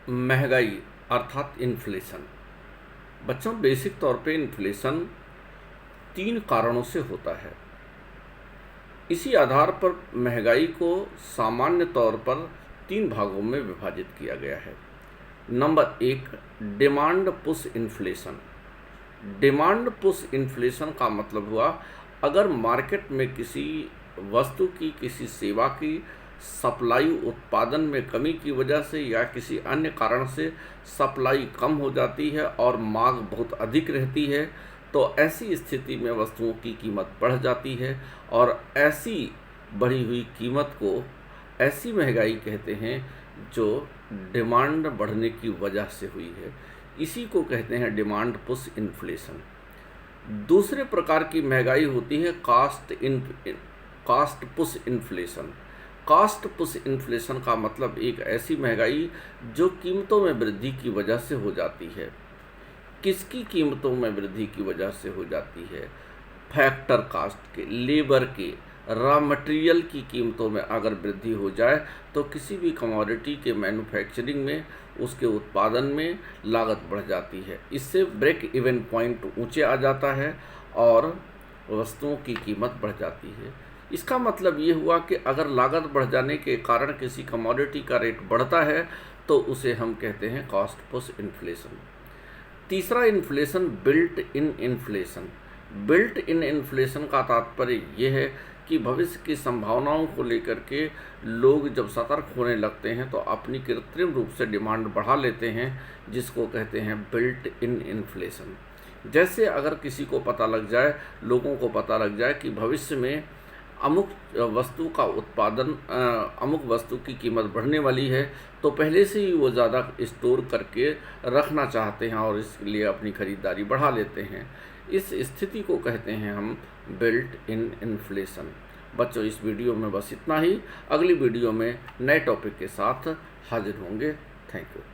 महंगाई अर्थात इन्फ्लेशन। बच्चों, बेसिक तौर पे इन्फ्लेशन 3 कारणों से होता है। इसी आधार पर महंगाई को सामान्य तौर पर 3 भागों में विभाजित किया गया है। Number 1, demand push inflation. Demand push inflation का मतलब हुआ, अगर मार्केट में किसी वस्तु की, किसी सेवा की सप्लाई, उत्पादन में कमी की वजह से या किसी अन्य कारण से सप्लाई कम हो जाती है और मांग बहुत अधिक रहती है, तो ऐसी स्थिति में वस्तुओं की कीमत बढ़ जाती है और ऐसी बढ़ी हुई कीमत को ऐसी महंगाई कहते हैं जो डिमांड बढ़ने की वजह से हुई है। इसी को कहते हैं डिमांड पुश इन्फ्लेशन। दूसरे प्रकार की महंगाई होती है cost push inflation. Cost push inflation का मतलब एक ऐसी महंगाई जो कीमतों में वृद्धि की वजह से हो जाती है। किसकी कीमतों में वृद्धि की वजह से हो जाती है? फैक्टर कास्ट के, लेबर के, रॉ मटेरियल की कीमतों में अगर वृद्धि हो जाए तो किसी भी कमोडिटी के मैन्युफैक्चरिंग में, उसके उत्पादन में लागत बढ़ जाती है। इससे ब्रेक इवन पॉइंट ऊंचे आ जाता है और वस्तुओं की कीमत बढ़ जाती है। इसका मतलब ये हुआ कि अगर लागत बढ़ जाने के कारण किसी कमोडिटी का रेट बढ़ता है तो उसे हम कहते हैं कॉस्ट पुश इन्फ्लेशन। तीसरा inflation built in inflation. Built in inflation का तात्पर्य ये है कि भविष्य की संभावनाओं को लेकर के लोग जब सतर्क होने लगते हैं तो अपनी कृत्रिम रूप से डिमांड बढ़ा लेते हैं, जिसको कहते हैं बिल्ट इन इन्फ्लेशन। जैसे अगर किसी को पता लग जाए, लोगों को पता लग जाए कि भविष्य में अमुक वस्तु का उत्पादन, अमुक वस्तु की कीमत बढ़ने वाली है, तो पहले से ही वो ज़्यादा स्टोर करके रखना चाहते हैं और इसलिए अपनी खरीदारी बढ़ा लेते हैं। इस स्थिति को कहते हैं हम बिल्ट इन इन्फ्लेशन। बच्चों, इस वीडियो में बस इतना ही। अगली वीडियो में नए टॉपिक के साथ हाजिर होंगे। Thank you.